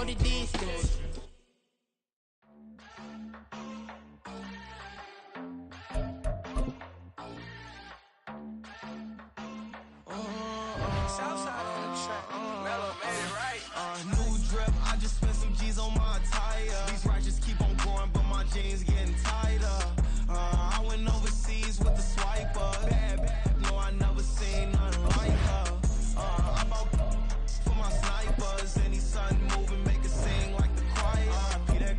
the distance. Southside on the track. Mellow made it right. New drip, I just spent some G's on my attire. These righteous keep on going, but my jeans getting tighter. I went overseas with the swiper. Bad, no, I never seen nothing like her. I bought for my snipers. Any son moving, make it sing like the choir. P that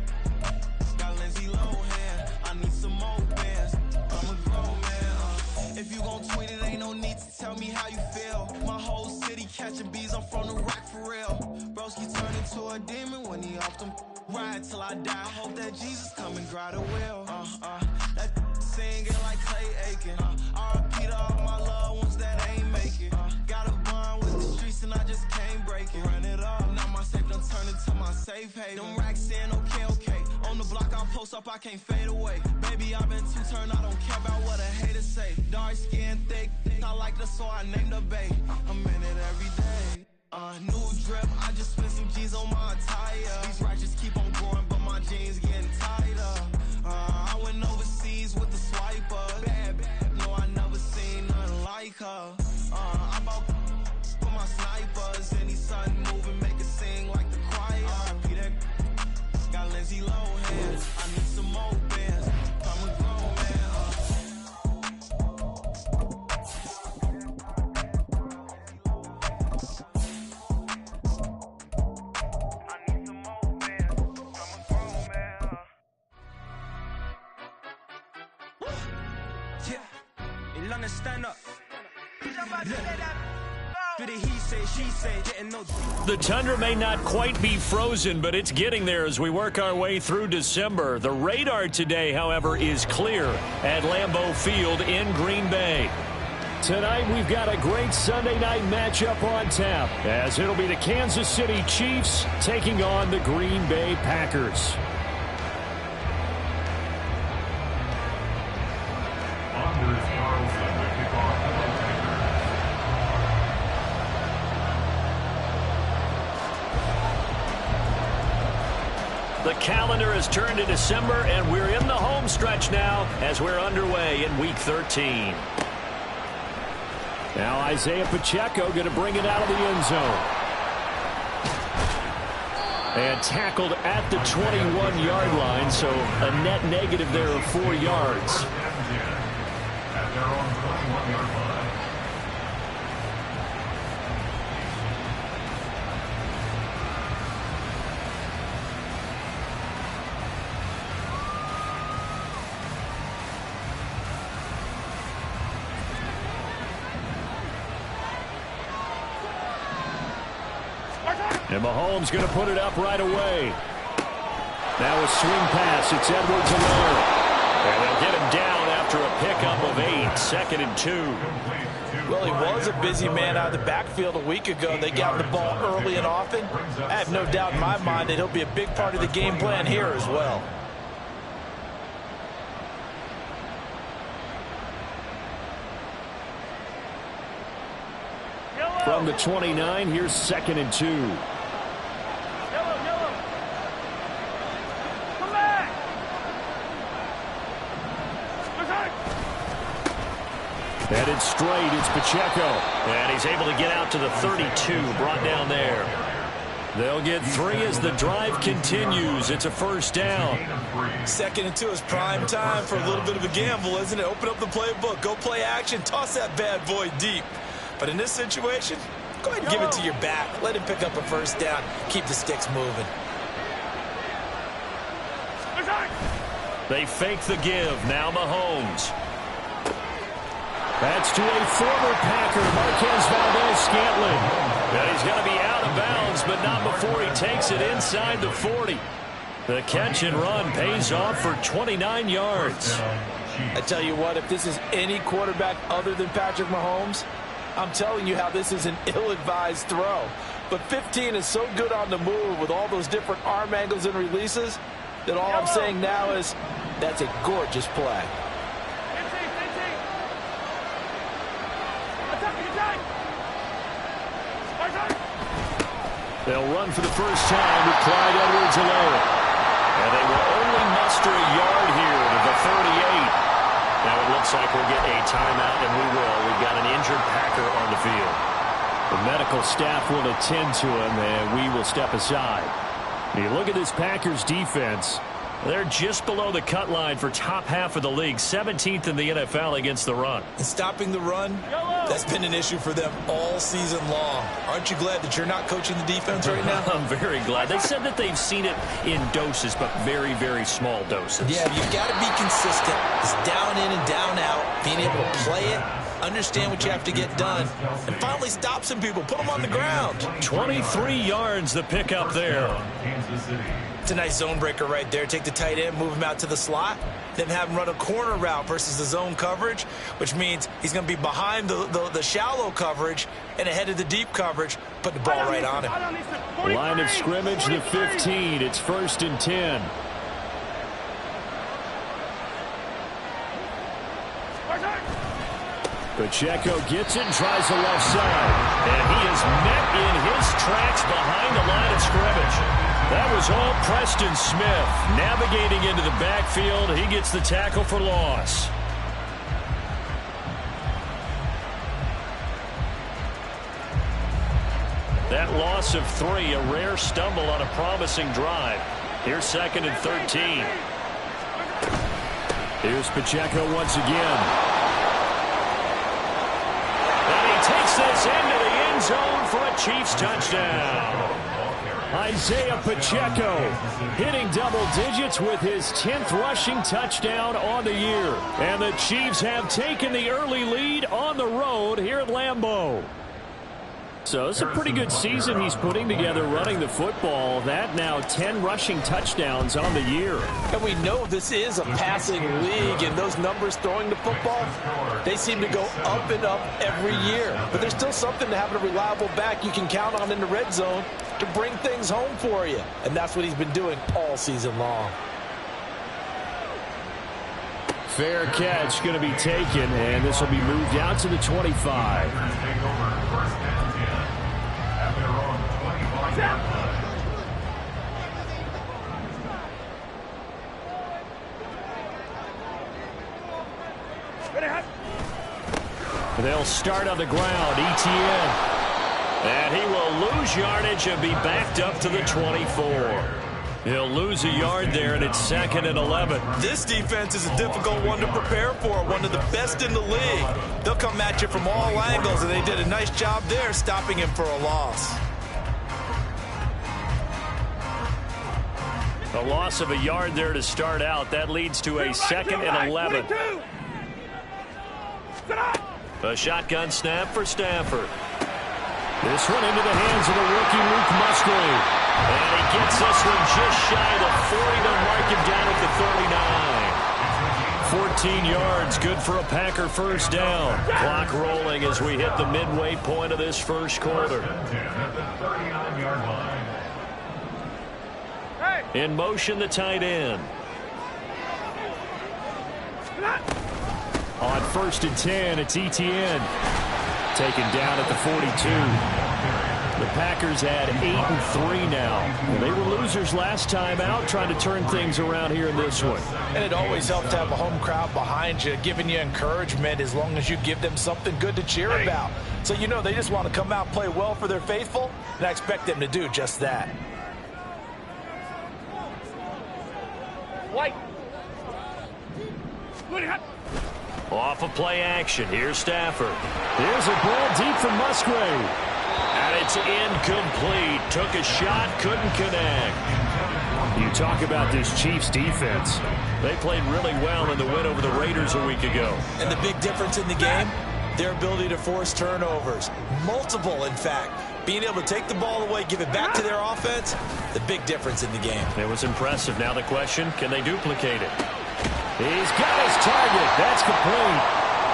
got Lindsay Lohan. I need some more bands. I'm a grown man. If you gon' tweet it, ain't no need to tell me how you feel. My whole city catching bees, I'm from the rack for real. Broski turned into a demon when he off them. Ride till I die, hope that Jesus come and dry the wheel. That singing like Clay Aiken. R.I.P. to all my loved ones that ain't make it. Got a bond with the streets and I just can't break it. Run it up, now my safe done turned into my safe haven. Them racks in, okay. On the block I'll post up, I can't fade away. Baby, I've been too turned, I don't care about what a hater say. Dark skin, thick, I like the so I named the bae. I'm in it every day. New drip, I just spent some G's on my attire. These righteous keep on growing, but my jeans getting tighter. I went overseas with the swiper. Bad, no, I never seen nothing like her. I bought for my snipers. Any son moving, make it sing like the choir. P that got Lindsay Lohan. I need some more bands. I'm a grown man. Stand up. The tundra may not quite be frozen, but it's getting there as we work our way through December. The radar today, however, is clear at Lambeau Field in Green Bay. Tonight, we've got a great Sunday night matchup on tap, as it'll be the Kansas City Chiefs taking on the Green Bay Packers. The calendar has turned to December, and we're in the home stretch now as we're underway in Week 13. Now Isaiah Pacheco going to bring it out of the end zone. And tackled at the 21-yard line, so a net negative there of 4 yards. At their own 21-yard line. And Mahomes going to put it up right away. Now a swing pass. It's Edwards-Helaire. And they'll get him down after a pickup of 8. 2nd and 2. Well, he was a busy man out of the backfield a week ago. They got the ball early and often. I have no doubt in my mind that he'll be a big part of the game plan here as well. From the 29, here's 2nd and 2. Headed straight, it's Pacheco. And he's able to get out to the 32, brought down there. They'll get 3 as the drive continues. It's a first down. 2nd and 2 is prime time for a little bit of a gamble, isn't it? Open up the playbook, go play action, toss that bad boy deep. But in this situation, go ahead and give it to your back. Let him pick up a first down. Keep the sticks moving. They fake the give. Now Mahomes. That's to a former Packer, Marquez Valdes-Scantling. And he's going to be out of bounds, but not before he takes it inside the 40. The catch and run pays off for 29 yards. I tell you what, if this is any quarterback other than Patrick Mahomes, I'm telling you how this is an ill-advised throw. But 15 is so good on the move with all those different arm angles and releases that all I'm saying now is that's a gorgeous play. They'll run for the first time with Clyde Edwards-Helaire. And they will only muster a yard here to the 38. Now it looks like we'll get a timeout, and we will. We've got an injured Packer on the field. The medical staff will attend to him, and we will step aside. You look at this Packers defense. They're just below the cut line for top half of the league, 17th in the NFL against the run. And stopping the run, that's been an issue for them all season long. Aren't you glad that you're not coaching the defense right now? I'm very glad. They said that they've seen it in doses, but very, very small doses. Yeah, you've got to be consistent. It's down in and down out, being able to play it, understand what you have to get done, and finally stop some people, put them on the ground. 23 yards the pickup there. It's a nice zone breaker right there. Take the tight end, move him out to the slot, then have him run a corner route versus the zone coverage, which means he's going to be behind the shallow coverage and ahead of the deep coverage. Put the ball right on him. Line of scrimmage, the 15. It's 1st and 10. Pacheco gets it and tries the left side. And he is met in his tracks behind the line of scrimmage. That was all Preston Smith. Navigating into the backfield, he gets the tackle for loss. That loss of 3, a rare stumble on a promising drive. Here's 2nd and 13. Here's Pacheco once again. And he takes this into the end zone for a Chiefs touchdown. Isaiah Pacheco hitting double digits with his 10th rushing touchdown on the year. And the Chiefs have taken the early lead on the road here at Lambeau. So it's a pretty good season he's putting together running the football. That now 10 rushing touchdowns on the year. And we know this is a passing league, and those numbers throwing the football, they seem to go up and up every year. But there's still something to having a reliable back you can count on in the red zone to bring things home for you. And that's what he's been doing all season long. Fair catch going to be taken, and this will be moved out to the 25. They'll start on the ground. Etienne. And he will lose yardage and be backed up to the 24. He'll lose a yard there, and it's 2nd and 11. This defense is a difficult one to prepare for, one of the best in the league. They'll come at you from all angles, and they did a nice job there stopping him for a loss. A loss of a yard there to start out. That leads to a 2nd and 11. A shotgun snap for Stafford. This one into the hands of the rookie Luke Musgrave. And he gets this one just shy of 40 to mark him down at the 39. 14 yards, good for a Packer first down. Clock rolling as we hit the midway point of this first quarter. In motion, the tight end. On 1st and 10, it's Etienne. Taken down at the 42. The Packers had 8-3 now. They were losers last time out, trying to turn things around here in this one. And it always helps to have a home crowd behind you, giving you encouragement as long as you give them something good to cheer about. So you know they just want to come out and play well for their faithful, and I expect them to do just that. White. Off of play action. Here's Stafford. Here's a ball deep from Musgrave. And it's incomplete. Took a shot, couldn't connect. You talk about this Chiefs defense. They played really well in the win over the Raiders a week ago. And the big difference in the game, their ability to force turnovers. Multiple, in fact. Being able to take the ball away, give it back to their offense, the big difference in the game. It was impressive. Now the question, can they duplicate it? He's got his target. That's complete.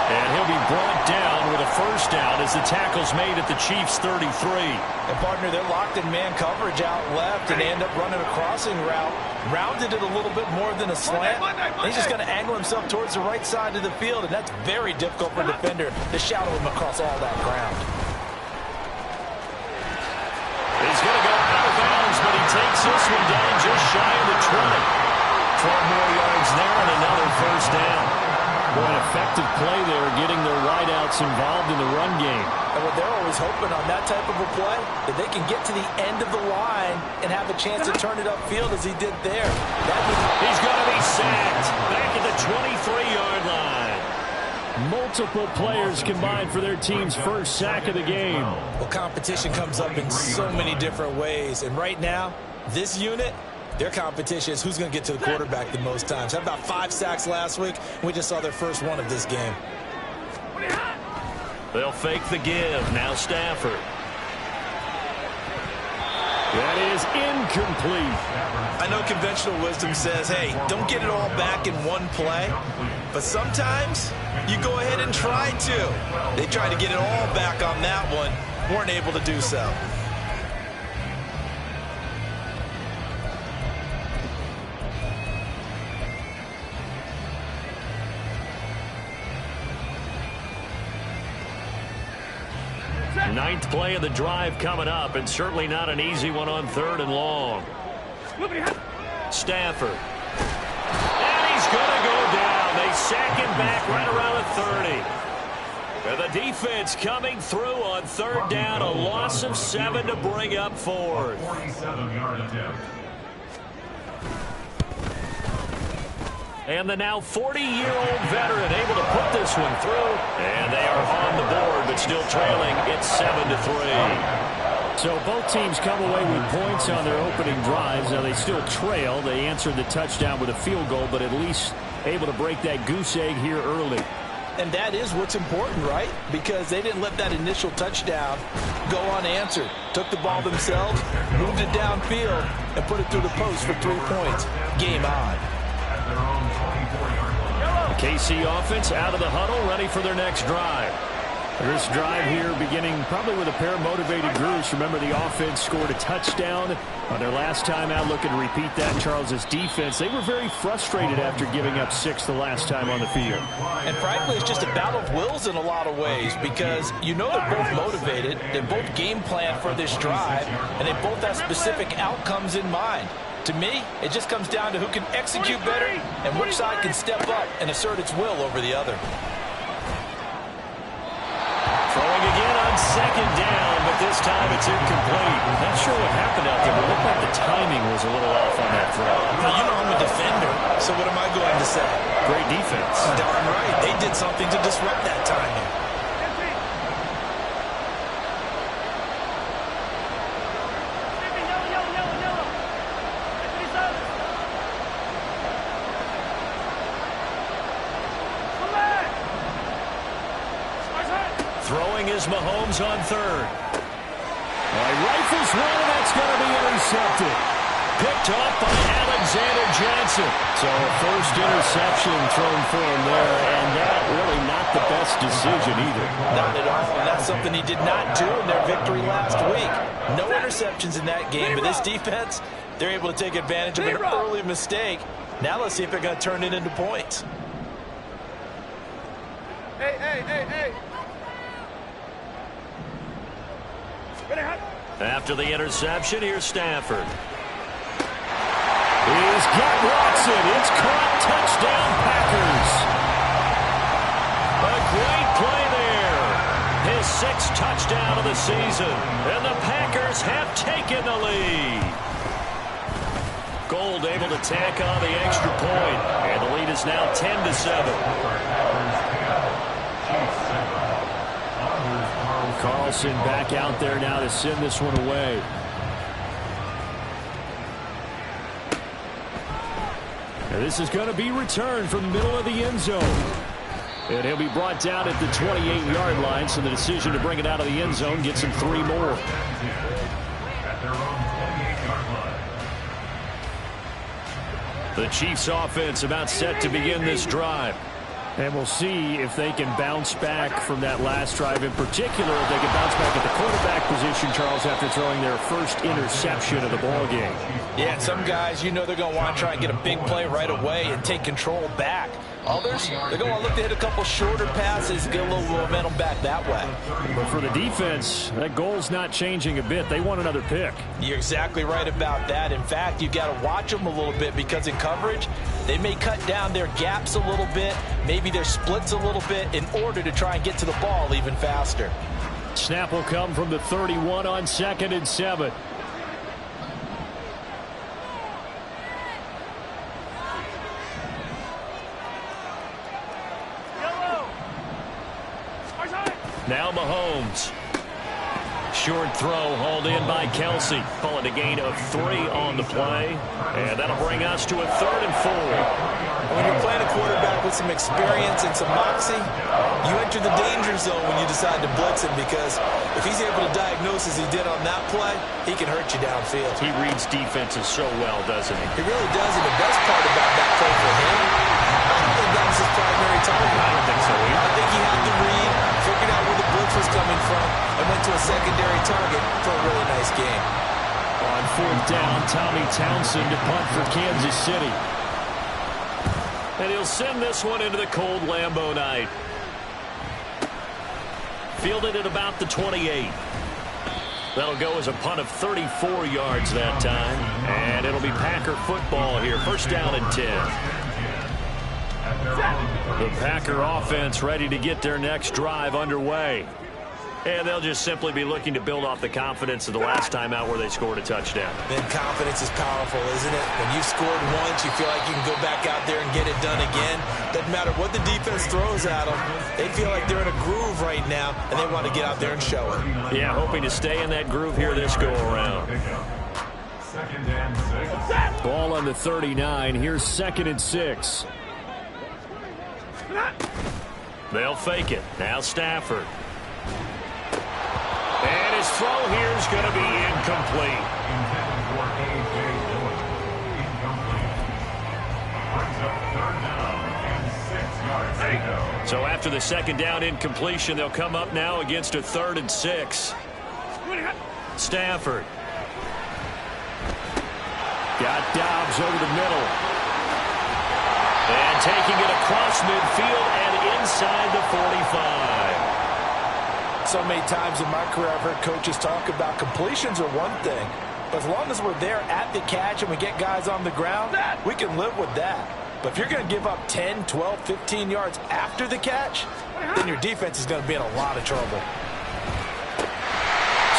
And he'll be brought down with a first down as the tackle's made at the Chiefs' 33. And, partner, they're locked in man coverage out left, and they end up running a crossing route. Rounded it a little bit more than a slant. He's just going to angle himself towards the right side of the field, and that's very difficult for a defender to shadow him across all that ground. He's going to go out of bounds, but he takes this one down just shy of the 20. 12 more yards there and another first down. Boy, an effective play there, getting their wideouts involved in the run game. And what they're always hoping on that type of a play, that they can get to the end of the line and have a chance to turn it upfield as he did there. He's going to be sacked back at the 23-yard line. Multiple players combined for their team's first sack of the game. Well, competition comes up in so many different ways. And right now, this unit, their competition is who's going to get to the quarterback the most times. Had about 5 sacks last week. We just saw their first one of this game. They'll fake the give. Now Stafford. That is incomplete. I know conventional wisdom says, hey, don't get it all back in one play. But sometimes you go ahead and try to. They tried to get it all back on that one. Weren't able to do so. Ninth play of the drive coming up, and certainly not an easy one on 3rd and long. Stafford. And he's going to go down. They sack him back right around the 30. And the defense coming through on 3rd down. A loss of 7 to bring up 4th. 47-yard attempt. And the now 40-year-old veteran able to put this one through. And they are on the board, but still trailing. It's 7-3. So both teams come away with points on their opening drives. Now they still trail. They answered the touchdown with a field goal, but at least able to break that goose egg here early. And that is what's important, right? Because they didn't let that initial touchdown go unanswered. Took the ball themselves, moved it downfield, and put it through the post for 3 points. Game on. KC offense out of the huddle, ready for their next drive. This drive here beginning probably with a pair of motivated groups. Remember, the offense scored a touchdown on their last time out, looking to repeat that. Charles's defense, they were very frustrated after giving up 6 the last time on the field. And frankly, it's just a battle of wills in a lot of ways, because you know they're both motivated, they both game plan for this drive, and they both have specific outcomes in mind. To me, it just comes down to who can execute better and which side can step up and assert its will over the other. Throwing again on 2nd down, but this time it's incomplete. Not sure what happened out there, but it looked like the timing was a little off on that throw. Now, you know I'm a defender, so what am I going to say? Great defense. Darn right. They did something to disrupt that timing. Throwing is Mahomes on 3rd. Rifles one, and that's going to be intercepted. Picked off by Alexander Johnson. So a first interception thrown for him there, and that really not the best decision either. Not at all, and that's something he did not do in their victory last week. No interceptions in that game, but this defense, they're able to take advantage of an early mistake. Now let's see if they're going to turn it into points. Hey. After the interception, here's Stafford. He's got Watson. It's caught. Touchdown, Packers. A great play there. His 6th touchdown of the season. And the Packers have taken the lead. Gold able to tack on the extra point. And the lead is now 10-7. Carlson back out there now to send this one away. And this is going to be returned from the middle of the end zone. And he'll be brought down at the 28-yard line, so the decision to bring it out of the end zone gets him 3 more. At their own 28-yard line. The Chiefs offense about set to begin this drive. And we'll see if they can bounce back from that last drive. In particular, if they can bounce back at the quarterback position, Charles, after throwing their first interception of the ball game. Yeah, some guys, you know they're going to want to try and get a big play right away and take control back. Others, they're going to look to hit a couple shorter passes, get a little momentum back that way. But for the defense, that goal's not changing a bit. They want another pick. You're exactly right about that. In fact, you've got to watch them a little bit because in coverage, they may cut down their gaps a little bit, maybe their splits a little bit in order to try and get to the ball even faster. Snap will come from the 31 on 2nd and 7. Now Mahomes. Short throw hauled in by Kelsey. Calling a gain of 3 on the play. And that'll bring us to a 3rd and 4. When you're playing a quarterback with some experience and some moxie, you enter the danger zone when you decide to blitz him, because if he's able to diagnose as he did on that play, he can hurt you downfield. He reads defenses so well, doesn't he? He really does, and the best part about that play for him, I don't think that was his primary target. I don't think so either. I think he had to read, figured out where the blitz was coming from, and went to a secondary target for a really nice game. On 4th down, Tommy Townsend to punt for Kansas City. And he'll send this one into the cold Lambeau night. Fielded at about the 28. That'll go as a punt of 34 yards that time. And it'll be Packer football here. 1st down and 10. The Packer offense ready to get their next drive underway. And they'll just simply be looking to build off the confidence of the last time out where they scored a touchdown. Then confidence is powerful, isn't it? When you've scored once, you feel like you can go back out there and get it done again. Doesn't matter what the defense throws at them. They feel like they're in a groove right now, and they want to get out there and show it. Yeah, hoping to stay in that groove here this go-around. 2nd and 6. Ball on the 39. Here's 2nd and 6. They'll fake it. Now Stafford. And his throw here is going to be incomplete. Intended for A.J. Dillon. Incomplete. Brings up 3rd down and 6 yards to go. So after the 2nd down incompletion, they'll come up now against a 3rd and 6. Stafford. Got Dobbs over the middle. And taking it across midfield and inside the 45. So many times in my career I've heard coaches talk about completions are one thing, but as long as we're there at the catch and we get guys on the ground, we can live with that. But if you're going to give up 10, 12, 15 yards after the catch, then your defense is going to be in a lot of trouble.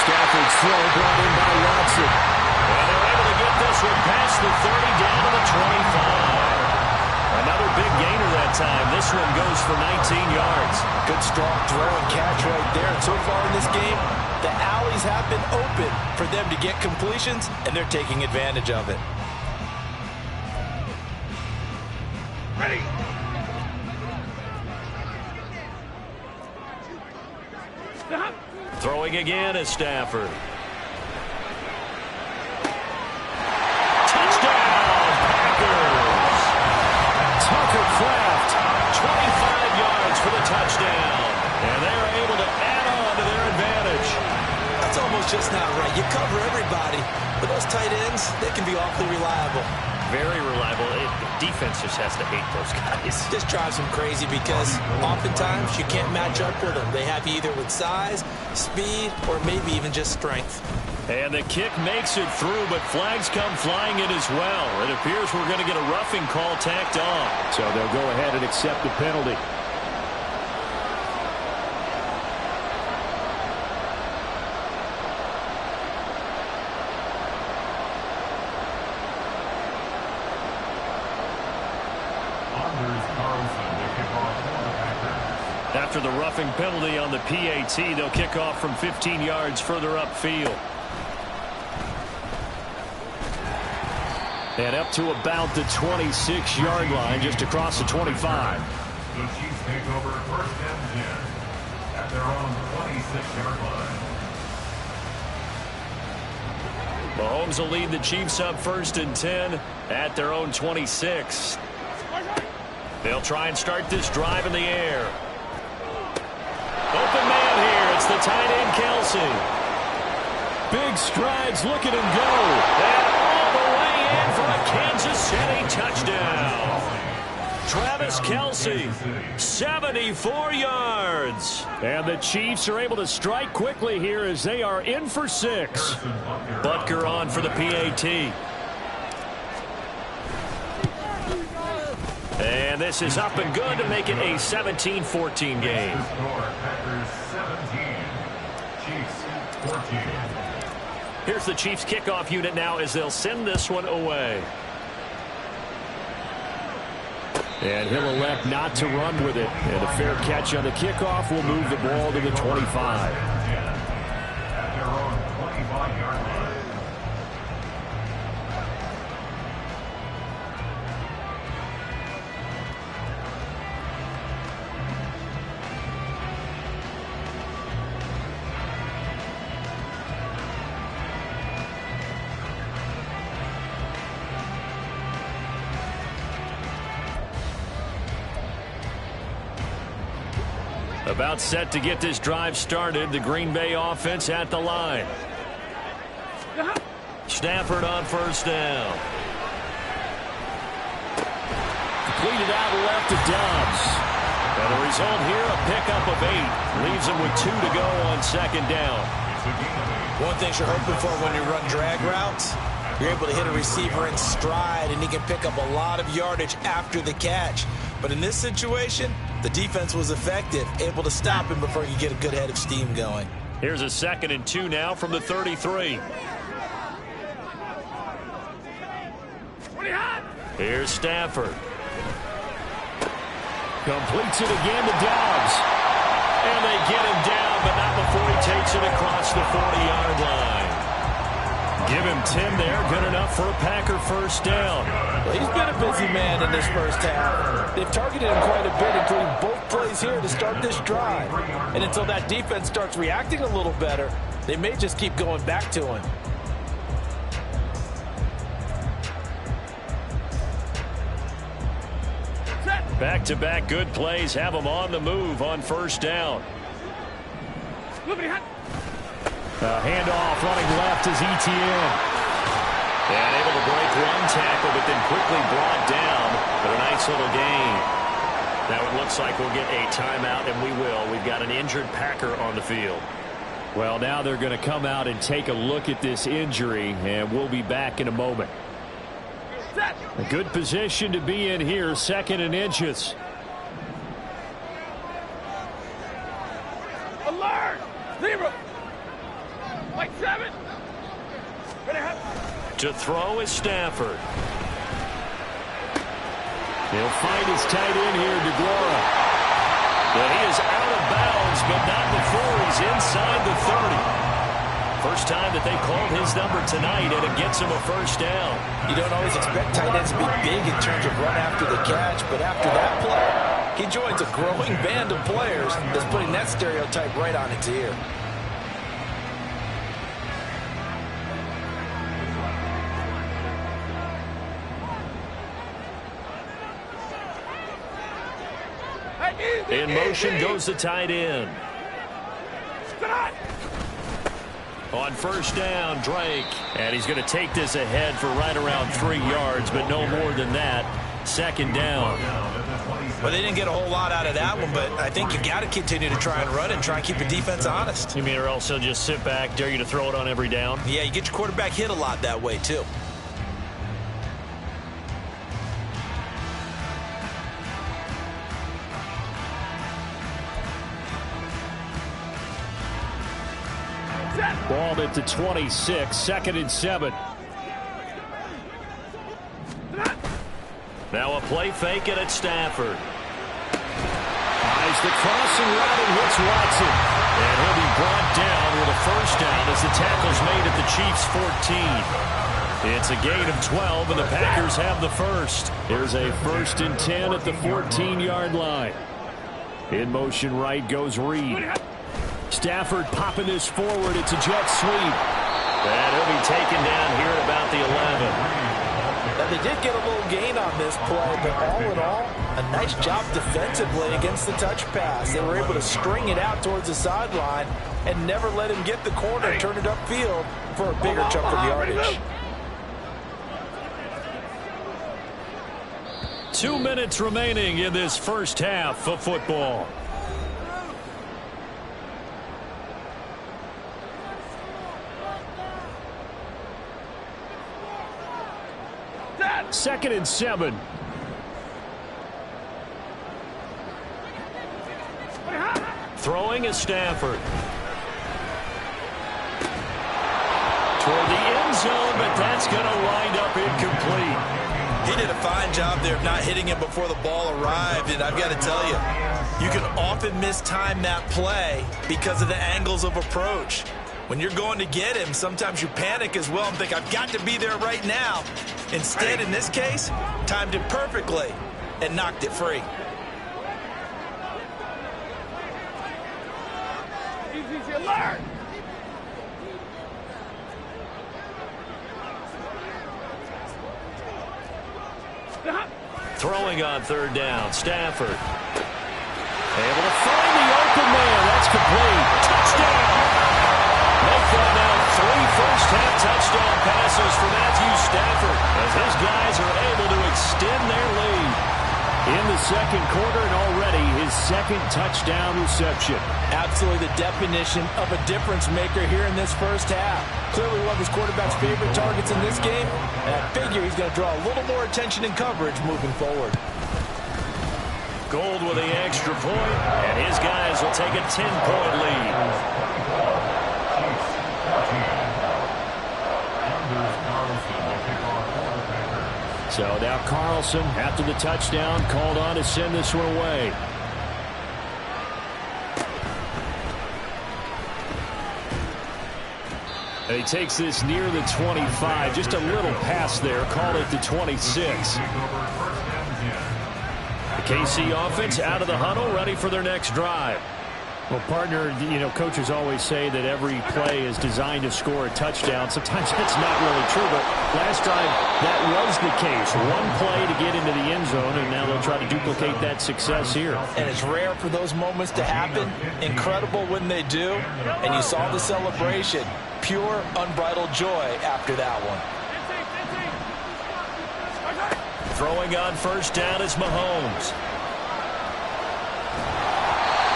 Stafford's throw brought in by Watson. And they're able to get this one past the 30 down to the 25. Another big gainer that time. This one goes for 19 yards. Good strong throw and catch right there. And so far in this game, the alleys have been open for them to get completions, and they're taking advantage of it. Ready. Throwing again is Stafford. Tucker Kraft, 25 yards for the touchdown. And they're able to add on to their advantage. That's almost just not right. You cover everybody, but those tight ends, they can be awfully reliable. Very reliable. Defense just has to hate those guys. Just drives them crazy because oftentimes you can't match up with them. They have you either with size, speed, or maybe even just strength. And the kick makes it through, but flags come flying in as well. It appears we're going to get a roughing call tacked on. So they'll go ahead and accept the penalty. After the roughing penalty on the PAT, they'll kick off from 15 yards further upfield. And up to about the 26-yard line, just across the 25. The Chiefs take over 1st and 10 at their own 26-yard line. Mahomes will lead the Chiefs up 1st and 10 at their own 26. They'll try and start this drive in the air. Open man here. It's the tight end, Kelsey. Big strides, look at him go. And all the way in for a Kansas City touchdown. Travis Kelce, 74 yards. And the Chiefs are able to strike quickly here as they are in for 6. Butker on for the PAT. And this is up and good to make it a 17-14 game. Packers 17, Chiefs 14. Here's the Chiefs kickoff unit now as they'll send this one away. And he'll elect not to run with it. And a fair catch on the kickoff will move the ball to the 25. At their own 25-yard line. About set to get this drive started. The Green Bay offense at the line. Stafford on first down. Completed out left to Dobbs. And the result here, a pickup of 8. Leaves him with 2 to go on second down. One thing you're hoping for when you run drag routes, you're able to hit a receiver in stride, and he can pick up a lot of yardage after the catch. But in this situation, the defense was effective, able to stop him before you get a good head of steam going. Here's a 2nd and 2 now from the 33. Here's Stafford. Completes it again to Dobbs. And they get him down, but not before he takes it across the 40-yard line. Give him 10 there, good enough for a Packer first down. Well, he's been a busy man in this first half. They've targeted him quite a bit, including both plays here to start this drive. And until that defense starts reacting a little better, they may just keep going back to him. Back-to-back good plays have him on the move on first down. Handoff running left is Etienne. And able to break one tackle, but then quickly brought down. But a nice little gain. Now it looks like we'll get a timeout, and we will. We've got an injured Packer on the field. Well, now they're going to come out and take a look at this injury, and we'll be back in a moment. A good position to be in here, 2nd and inches. Alert! 0. Like 7. To throw is Stafford. He'll find his tight end here, DeGuara. But he is out of bounds, but not before he's inside the 30. First time that they called his number tonight, and it gets him a first down. You don't always expect tight ends to be big in terms of run after the catch, but after that play, he joins a growing band of players that's putting that stereotype right on its ear. In motion goes the tight end. On first down, Drake. And he's going to take this ahead for right around 3 yards, but no more than that. 2nd down. Well, they didn't get a whole lot out of that one, but I think you got to continue to try and run and try and keep the defense honest. You mean or else he'll just sit back, dare you to throw it on every down? Yeah, you get your quarterback hit a lot that way, too. Ball at the 26, 2nd and 7. Now a play fake and it's Stafford. Eyes the crossing route and hits Watson. And he'll be brought down with a first down as the tackle's made at the Chiefs' 14. It's a gain of 12, and the Packers have the first. Here's a 1st and 10 at the 14-yard line. In motion right goes Reed. Stafford popping this forward. It's a jet sweep. And he'll be taken down here at about the 11. Now, they did get a little gain on this play, but all in all, a nice job defensively against the touch pass. They were able to string it out towards the sideline and never let him get the corner and turn it upfield for a bigger chunk of yardage. 2 minutes remaining in this first half of football. Second and 7. Throwing is Stafford. Toward the end zone, but that's going to wind up incomplete. He did a fine job there of not hitting him before the ball arrived, and I've got to tell you, you can often mistime that play because of the angles of approach. When you're going to get him, sometimes you panic as well and think, I've got to be there right now. Instead, in this case, timed it perfectly and knocked it free. Easy alert! Throwing on third down, Stafford. Able to find the open man. That's complete. Touchdown! Make that now 3 first-half touchdown passes for Matthew Stafford as his guys are able to extend their lead in the second quarter, and already his second touchdown reception. Absolutely the definition of a difference maker here in this first half. Clearly one of his quarterback's favorite targets in this game, and I figure he's going to draw a little more attention and coverage moving forward. Gold with the extra point, and his guys will take a 10-point lead. So now Carlson, after the touchdown, called on to send this one away. And he takes this near the 25, just a little past there, called it the 26. The KC offense out of the huddle, ready for their next drive. Well, partner, you know, coaches always say that every play is designed to score a touchdown. Sometimes that's not really true, but last drive, that was the case. One play to get into the end zone, and now they'll try to duplicate that success here. And it's rare for those moments to happen. Incredible when they do. And you saw the celebration. Pure, unbridled joy after that one. Throwing on first down is Mahomes.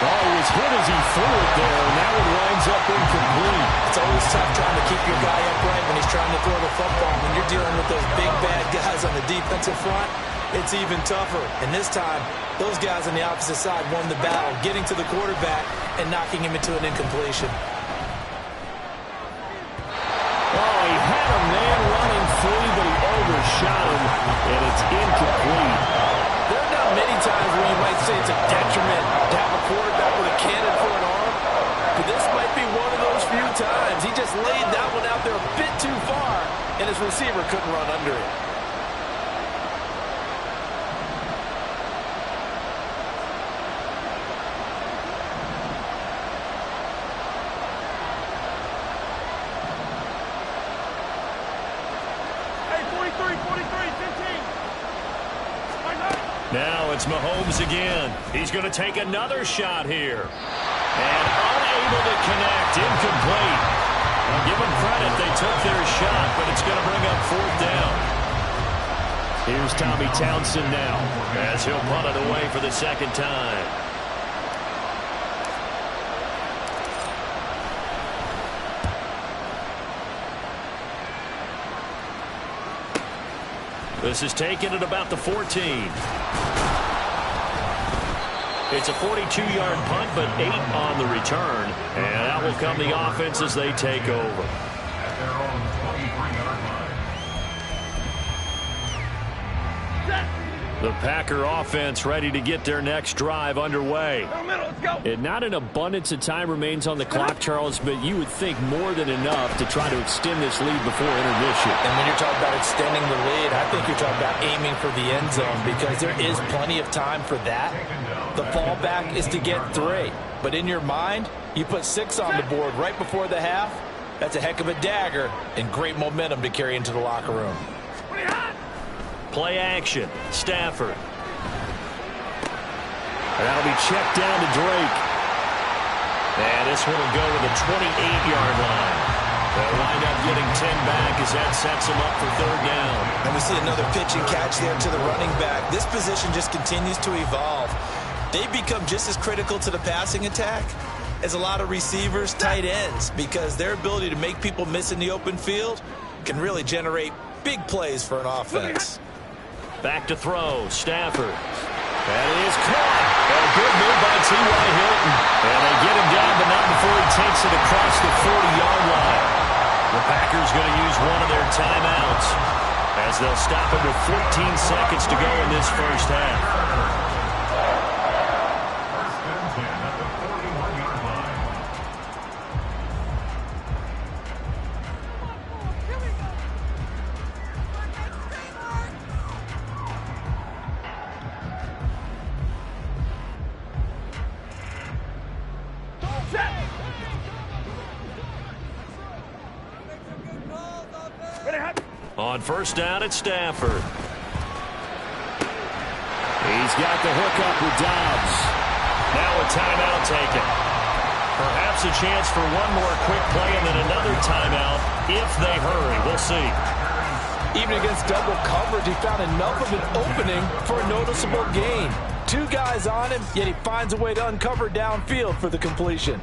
Oh, he was hit as he threw it there, and that one winds up incomplete. It's always tough trying to keep your guy upright when he's trying to throw the football. When you're dealing with those big, bad guys on the defensive front, it's even tougher. And this time, those guys on the opposite side won the battle, getting to the quarterback and knocking him into an incompletion. Oh, he had a man running free, but he overshot him, and it's incomplete. There are not many times where you might say it's a detriment to have a quarterback with a cannon for an arm, but this might be one of those few times. He just laid that one out there a bit too far, and his receiver couldn't run under it. Hey, 43, 15. Now it's Mahomes again. He's going to take another shot here. And unable to connect. Incomplete. Well, give them credit. They took their shot, but it's going to bring up fourth down. Here's Tommy Townsend now as he'll punt it away for the second time. This is taken at about the 14. It's a 42-yard punt, but 8 on the return. And out will come the offense as they take over. At their own 23-yard line. The Packer offense ready to get their next drive underway. Middle, let's go. And not an abundance of time remains on the clock, Charles, but you would think more than enough to try to extend this lead before intermission. And when you're talking about extending the lead, I think you're talking about aiming for the end zone because there is plenty of time for that. The fallback is to get 3. But in your mind, you put 6 on the board right before the half. That's a heck of a dagger and great momentum to carry into the locker room. Play action. Stafford. And that'll be checked down to Drake. And this one will go to the 28-yard line. They'll wind up getting 10 back as that sets them up for third down. And we see another pitch and catch there to the running back. This position just continues to evolve. They become just as critical to the passing attack as a lot of receivers, tight ends, because their ability to make people miss in the open field can really generate big plays for an offense. Back to throw, Stafford. That is caught. A good move by T.Y. Hilton. And they get him down, but not before he takes it across the 40-yard line. The Packers going to use one of their timeouts as they'll stop it with 14 seconds to go in this first half. On first down at Stafford. He's got the hook up with Dobbs. Now a timeout taken. Perhaps a chance for one more quick play and then another timeout if they hurry. We'll see. Even against double coverage, he found enough of an opening for a noticeable gain. 2 guys on him, yet he finds a way to uncover downfield for the completion.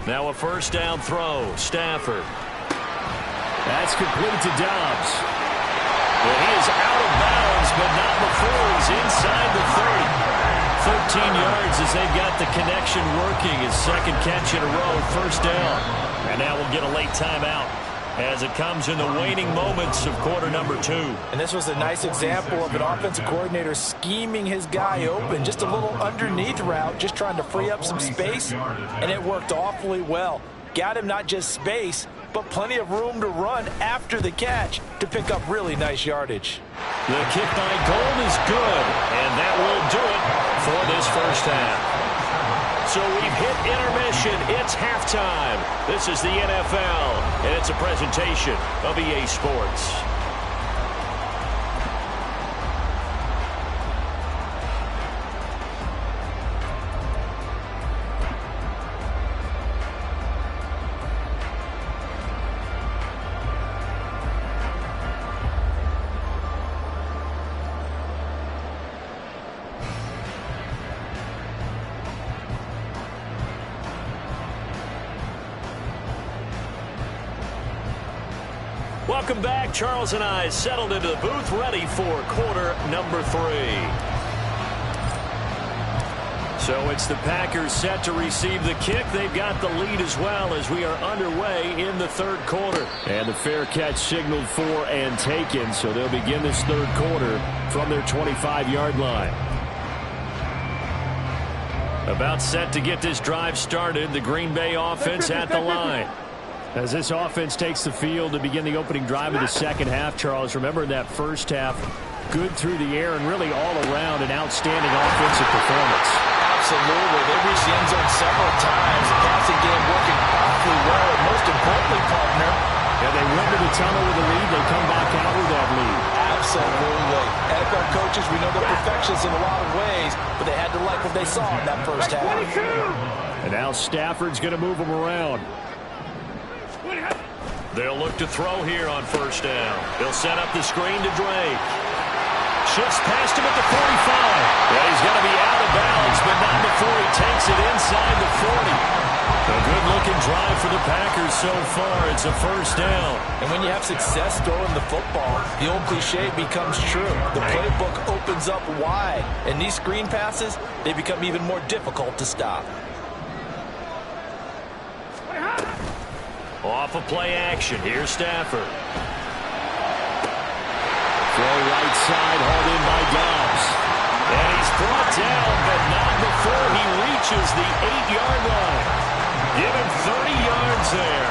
Now a first down throw. Stafford. That's complete to Dobbs. Well, he is out of bounds, but not before he's inside the 30. 13 yards as they've got the connection working. His second catch in a row, first down. And now we'll get a late timeout as it comes in the waning moments of quarter number 2. And this was a nice example of an offensive coordinator scheming his guy open. Just a little underneath route, just trying to free up some space, and it worked awfully well. Got him not just space, but plenty of room to run after the catch to pick up really nice yardage. The kick by Gold is good, and that will do it for this first half. So we've hit intermission. It's halftime. This is the NFL, and it's a presentation of EA Sports. Welcome back. Charles and I settled into the booth, ready for quarter number 3. So it's the Packers set to receive the kick. They've got the lead as well as we are underway in the third quarter. And the fair catch signaled for and taken, so they'll begin this third quarter from their 25-yard line. About set to get this drive started, the Green Bay offense at the line. As this offense takes the field to begin the opening drive of the second half, Charles, remember that first half, good through the air and really all around an outstanding offensive performance. Absolutely. They reached the end zone several times. The passing game working awfully well, and most importantly, partner, Yeah, they went to the tunnel with a lead. They come back out with that lead. absolutely. NFL coaches, we know they're perfectionists in a lot of ways, but they had to like what they saw in that first half. And now Stafford's going to move them around. They'll look to throw here on first down. They'll set up the screen to Drake. Shifts past him at the 45. Yeah, he's going to be out of bounds, but not before he takes it inside the 40. A good-looking drive for the Packers so far. It's a first down. And when you have success throwing the football, the old cliche becomes true. The playbook opens up wide, and these screen passes, they become even more difficult to stop. Off of play action. Here's Stafford. Throw right side, hauled in by Dobbs. And he's brought down, but not before he reaches the 8-yard line. Give him 30 yards there.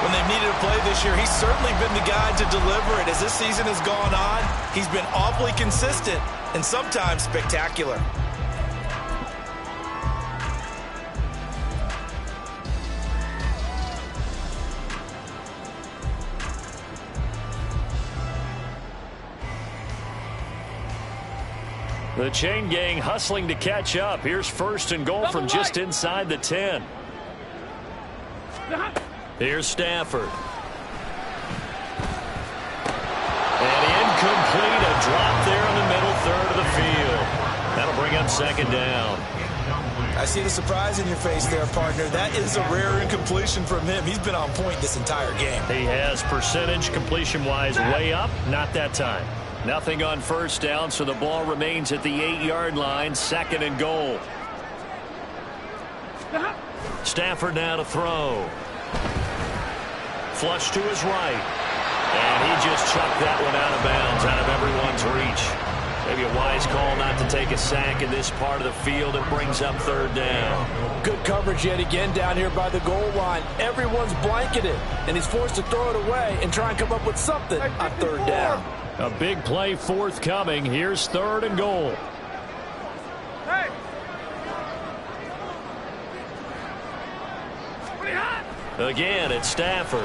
When they've needed a play this year, he's certainly been the guy to deliver it. As this season has gone on, he's been awfully consistent and sometimes spectacular. The chain gang hustling to catch up. Here's first and goal from just inside the 10. Here's Stafford. And incomplete. A drop there in the middle third of the field. That'll bring up second down. I see the surprise in your face there, partner. That is a rare incompletion from him. He's been on point this entire game. He has percentage completion-wise way up. Not that time. Nothing on first down, so the ball remains at the 8-yard line. Second and goal. Stafford now to throw. Flush to his right. And he just chucked that one out of bounds, out of everyone's reach. Maybe a wise call not to take a sack in this part of the field. It brings up third down. Good coverage yet again down here by the goal line. Everyone's blanketed, and he's forced to throw it away and try and come up with something on third down. A big play forthcoming. Here's third and goal. Hey! Again, it's Stafford.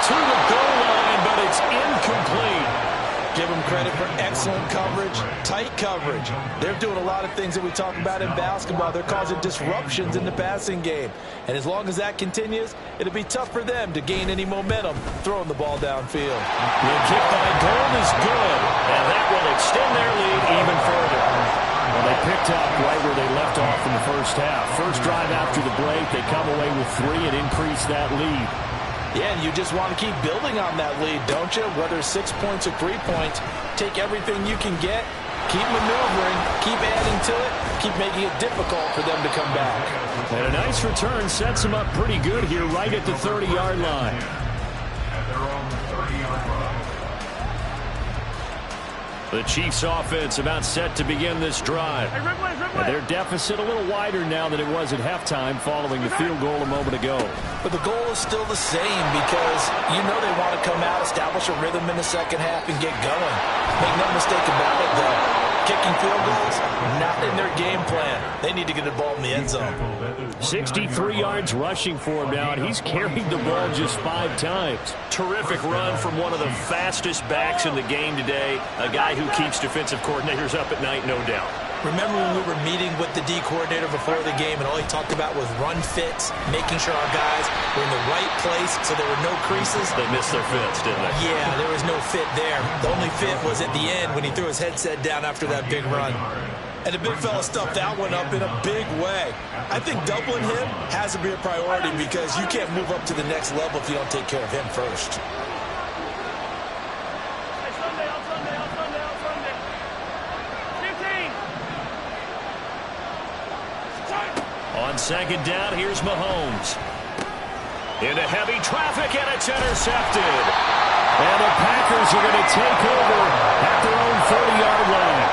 To the goal line, but it's incomplete. Give them credit for excellent coverage, tight coverage. They're doing a lot of things that we talk about in basketball. They're causing disruptions in the passing game. And as long as that continues, it'll be tough for them to gain any momentum throwing the ball downfield. The kick by Gold is good, and that will extend their lead even further. Well, they picked up right where they left off in the first half. First drive after the break, they come away with 3 and increase that lead. Yeah, and you just want to keep building on that lead, don't you? Whether 6 points or 3 points, take everything you can get, keep maneuvering, keep adding to it, keep making it difficult for them to come back. And a nice return sets them up pretty good here right at the 30-yard line. And they're on the 30-yard line. The Chiefs offense about set to begin this drive. And their deficit a little wider now than it was at halftime following the field goal a moment ago. But the goal is still the same because you know they want to come out, establish a rhythm in the second half, and get going. Make no mistake about it, though. Kicking field goals, not in their game plan. They need to get the ball in the end zone. 63 yards rushing for him now, and he's carried the ball just 5 times. Terrific run from one of the fastest backs in the game today, a guy who keeps defensive coordinators up at night, no doubt. Remember when we were meeting with the D coordinator before the game and all he talked about was run fits, making sure our guys were in the right place so there were no creases? They missed their fits, didn't they? Yeah, there was no fit there. The only fit was at the end when he threw his headset down after that big run. And the big fella stuffed that one up in a big way. I think doubling him has to be a priority because you can't move up to the next level if you don't take care of him first. On second down, here's Mahomes. Into heavy traffic, and it's intercepted. And the Packers are going to take over at their own 30-yard line.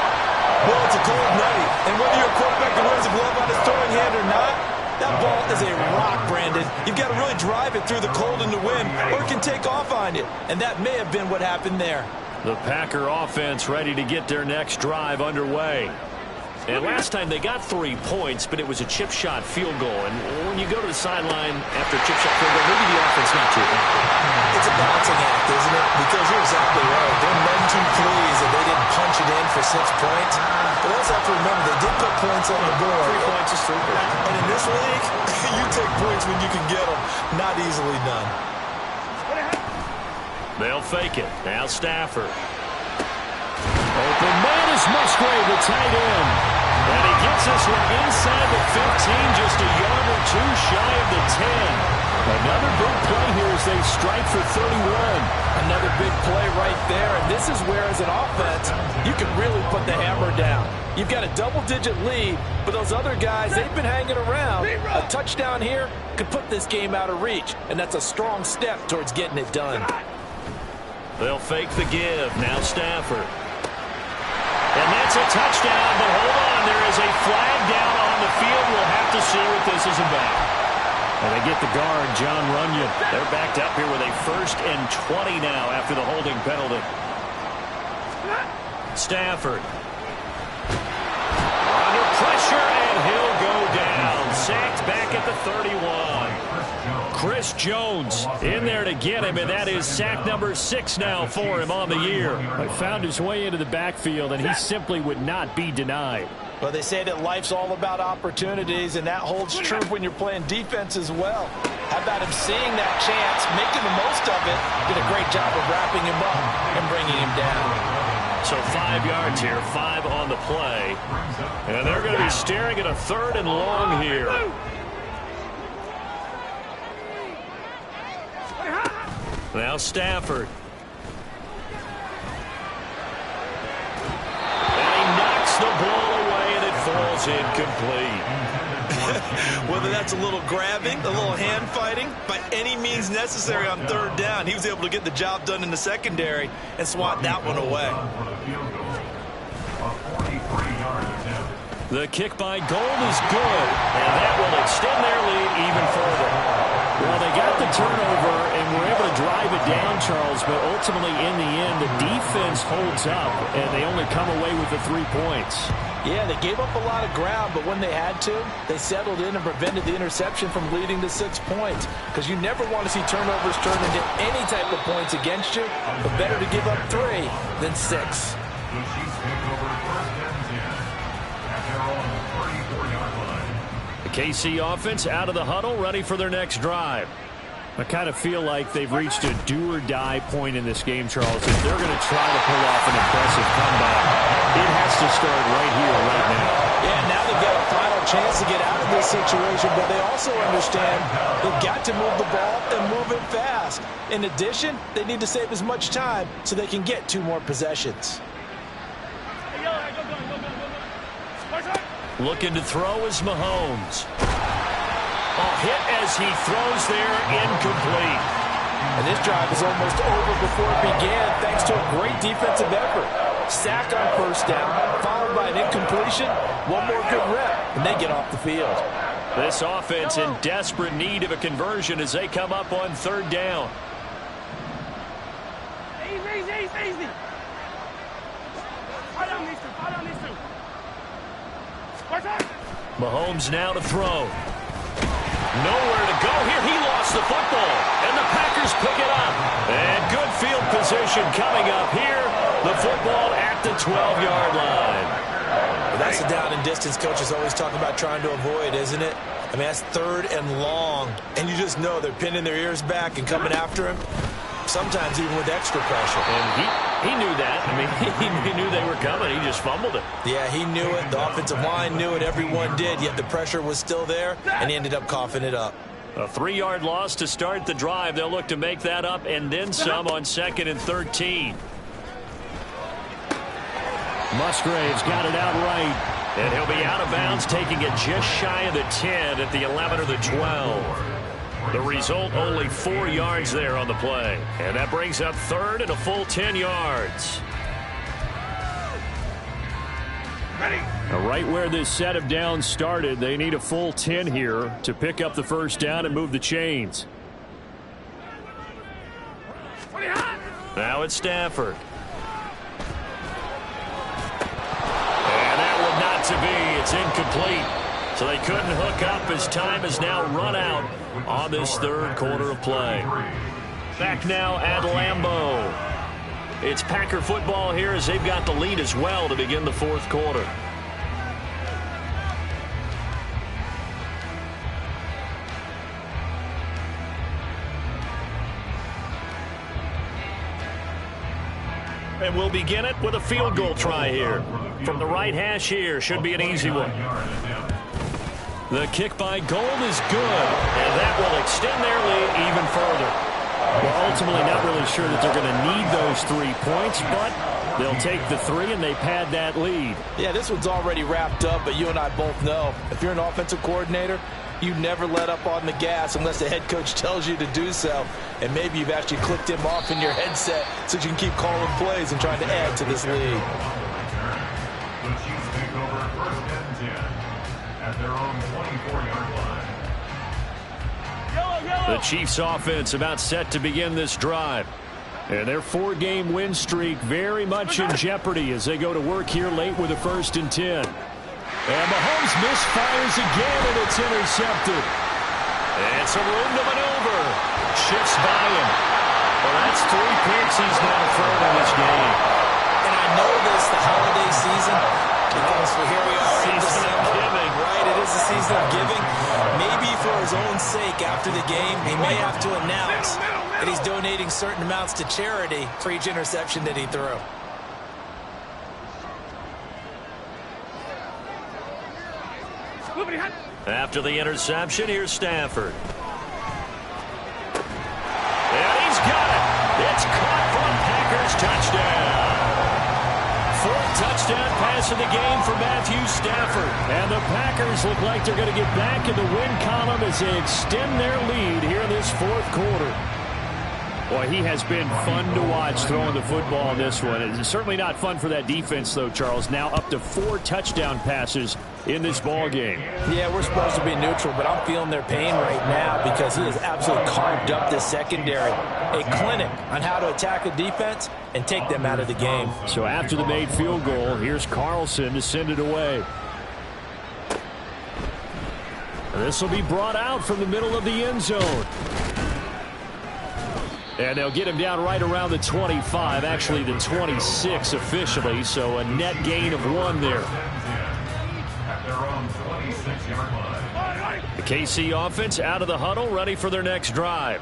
Well, it's a cold night, and whether you're a quarterback that wears a glove on his throwing hand or not, that ball is a rock, Brandon. You've got to really drive it through the cold and the wind, or it can take off on you. And that may have been what happened there. The Packer offense ready to get their next drive underway. And last time they got 3 points, but it was a chip shot field goal. And when you go to the sideline after a chip shot field goal, maybe the offense not too happy. It's a balancing act, isn't it? Because you're exactly right. They're none too pleased that they didn't punch it in for 6 points. But also have to remember, they did put points on the board. 3 points is 3 points. And in this league, you take points when you can get them. Not easily done. They'll fake it. Now Stafford. Open man is Musgrave, the tight end. And he gets us from inside the 15, just a yard or 2 shy of the 10. Another big play here as they strike for 31. Another big play right there, and this is where, as an offense, you can really put the hammer down. You've got a double-digit lead, but those other guys, they've been hanging around. A touchdown here could put this game out of reach, and that's a strong step towards getting it done. They'll fake the give. Now Stafford. And that's a touchdown, but hold on. There is a flag down on the field. We'll have to see what this is about. And they get the guard, John Runyon. They're backed up here with a 1st and 20 now after the holding penalty. Stafford. Under pressure, and he'll go down. Sacked back at the 31. Chris Jones in there to get him, and that is sack number 6 now for him on the year. He found his way into the backfield, and he simply would not be denied. Well, they say that life's all about opportunities, and that holds true when you're playing defense as well. How about him seeing that chance, making the most of it, did a great job of wrapping him up and bringing him down. So 5 yards here, 5 on the play. And they're going to be staring at a 3rd and long here. Now Stafford. And he knocks the ball away, and it falls incomplete. Whether that's a little grabbing, a little hand fighting, by any means necessary on 3rd down, he was able to get the job done in the secondary and swat that one away. The kick by Gold is good, and that will extend their lead even further. Well, they got the turnover and were able to drive it down, Charles, but ultimately in the end, the defense holds up, and they only come away with the 3 points. Yeah, they gave up a lot of ground, but when they had to, they settled in and prevented the interception from leading to 6 points. Because you never want to see turnovers turn into any type of points against you, but better to give up 3 than 6. The KC offense out of the huddle, ready for their next drive. I kind of feel like they've reached a do-or-die point in this game, Charles. If they're going to try to pull off an impressive comeback, it has to start right here, right now. Yeah, now they've got a final chance to get out of this situation, but they also understand they've got to move the ball and move it fast. In addition, they need to save as much time so they can get 2 more possessions. Looking to throw is Mahomes. A hit as he throws there, incomplete. And this drive is almost over before it began thanks to a great defensive effort. Sack on 1st down, followed by an incompletion. 1 more good rep, and they get off the field. This offense in desperate need of a conversion as they come up on 3rd down. Easy. Fall down these 2. Mahomes now to throw. Nowhere to go here. He lost the football, and the Packers pick it up. And good field position coming up here. The football at the 12-yard line. Well, that's the down and distance coaches always talk about trying to avoid, isn't it? I mean, that's 3rd and long, and you just know they're pinning their ears back and coming after him, sometimes even with extra pressure. And he knew that. I mean, he knew they were coming. He just fumbled it. Yeah, he knew it. The offensive line knew it. Everyone did, yet the pressure was still there, and he ended up coughing it up. A 3-yard loss to start the drive. They'll look to make that up and then some on 2nd and 13. Musgraves got it out right. And he'll be out of bounds, taking it just shy of the 10 at the 11 or the 12. The result, only 4 yards there on the play. And that brings up 3rd and a full 10 yards. Right where this set of downs started, they need a full 10 here to pick up the 1st down and move the chains. Now it's Stafford. And that one not to be. It's incomplete. So they couldn't hook up as time has now run out on this 3rd quarter of play. Back now at Lambeau. It's Packer football here as they've got the lead as well to begin the 4th quarter. And we'll begin it with a field goal try here. From the right hash here, should be an easy one. The kick by Gold is good, and that will extend their lead even further. Well, ultimately not really sure that they're going to need those 3 points, but they'll take the 3 and they pad that lead. Yeah, this one's already wrapped up, but you and I both know if you're an offensive coordinator, you never let up on the gas unless the head coach tells you to do so. And maybe you've actually clicked him off in your headset so you can keep calling plays and trying to add to this lead. The Chiefs take over 1st and 10 at their own 24-yard line. The Chiefs offense about set to begin this drive. And their 4-game win streak very much in jeopardy as they go to work here late with a 1st and 10. And Mahomes misfires again, and it's intercepted. And some room to maneuver. shifts by him. Well, that's 3 picks he's now thrown in this game. And I know this, the holiday season, because here we are in December. Right, it is the season of giving. Maybe for his own sake, after the game, he may have to announce that he's donating certain amounts to charity for each interception that he threw. After the interception, here's Stafford. And he's got it. It's caught for a Packers touchdown. 4th touchdown pass of the game for Matthew Stafford. And the Packers look like they're going to get back in the win column as they extend their lead here in this 4th quarter. Boy, he has been fun to watch throwing the football in this one. It's certainly not fun for that defense, though, Charles. Now up to 4 touchdown passes in this ball game. Yeah, we're supposed to be neutral, but I'm feeling their pain right now because he has absolutely carved up this secondary. A clinic on how to attack a defense and take them out of the game. So after the made field goal, here's Carlson to send it away. This will be brought out from the middle of the end zone. And they'll get him down right around the 25, actually the 26 officially, so a net gain of 1 there. At their own 26-yard line. The KC offense out of the huddle, ready for their next drive.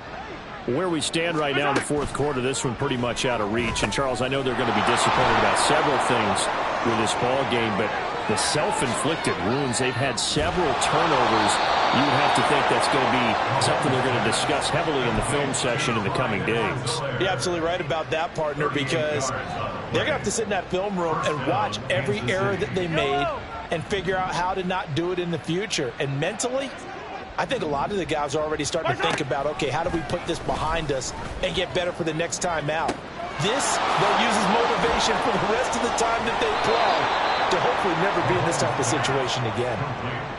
Where we stand right now in the 4th quarter, this one pretty much out of reach. And, Charles, I know they're going to be disappointed about several things with this ball game, but the self-inflicted wounds, they've had several turnovers. You would have to think that's going to be something they're going to discuss heavily in the film session in the coming days. You're absolutely right about that, partner, because they're going to have to sit in that film room and watch every error that they made and figure out how to not do it in the future. And mentally, I think a lot of the guys are already starting to think about, okay, how do we put this behind us and get better for the next time out? This, they'll use as motivation for the rest of the time that they play to hopefully never be in this type of situation again.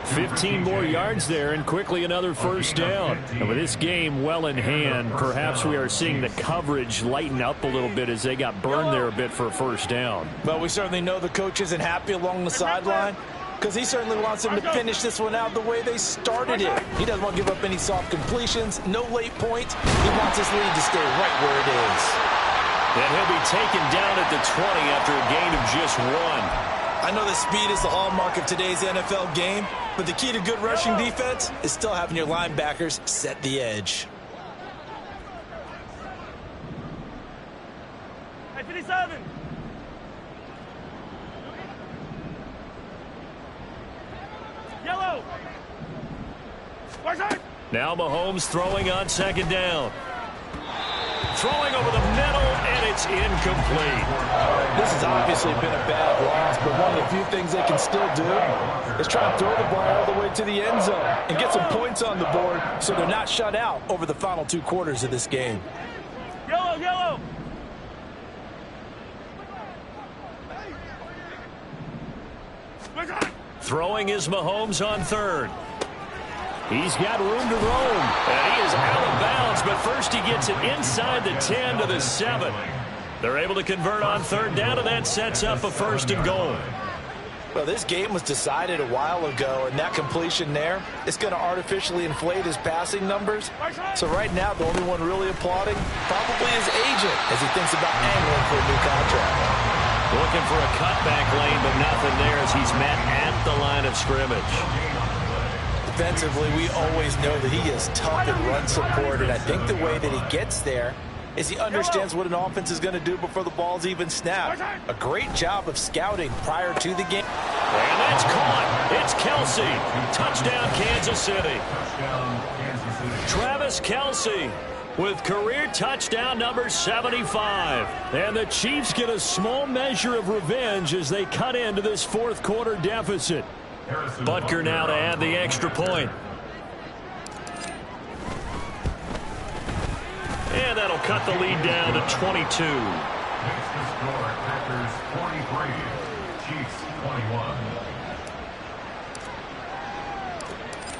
15 more yards there, and quickly another 1st down. And with this game well in hand, perhaps we are seeing the coverage lighten up a little bit as they got burned there a bit for a 1st down. But we certainly know the coach isn't happy along the sideline because he certainly wants them to finish this one out the way they started it. He doesn't want to give up any soft completions, no late points. He wants his lead to stay right where it is. And he'll be taken down at the 20 after a gain of just 1. I know that speed is the hallmark of today's NFL game, but the key to good rushing defense is still having your linebackers set the edge. Hey, 57. Yellow. Now Mahomes throwing on 2nd down. Throwing over the middle, and it's incomplete. This has obviously been a bad loss, but one of the few things they can still do is try and throw the ball all the way to the end zone and get some points on the board so they're not shut out over the final 2 quarters of this game. Yellow, yellow. Throwing is Mahomes on 3rd. He's got room to roam, and he is out of bounds, but first he gets it inside the 10 to the 7. They're able to convert on 3rd down, and that sets up a 1st and goal. Well, this game was decided a while ago, and that completion there is going to artificially inflate his passing numbers. So right now, the only one really applauding probably his agent as he thinks about angling for a new contract. Looking for a cutback lane, but nothing there as he's met at the line of scrimmage. Defensively, we always know that he is tough in run support, and I think the way that he gets there is he understands what an offense is going to do before the ball's even snapped. A great job of scouting prior to the game. And that's caught. It's Kelce. Touchdown, Kansas City. Travis Kelce with career touchdown number 75. And the Chiefs get a small measure of revenge as they cut into this 4th quarter deficit. Butker now to add the extra point. And that'll cut the lead down to 22. Makes the score Packers 43, Chiefs 21.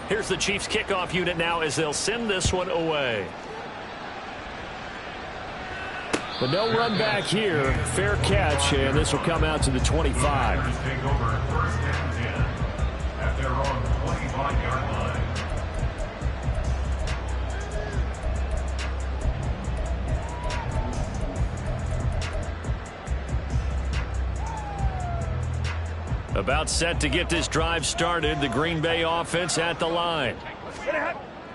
Here's the Chiefs kickoff unit now as they'll send this one away. But no run back here. Fair catch, and this will come out to the 25. Packers take over 1st and 10 at their own 25-yard line. About set to get this drive started. The Green Bay offense at the line.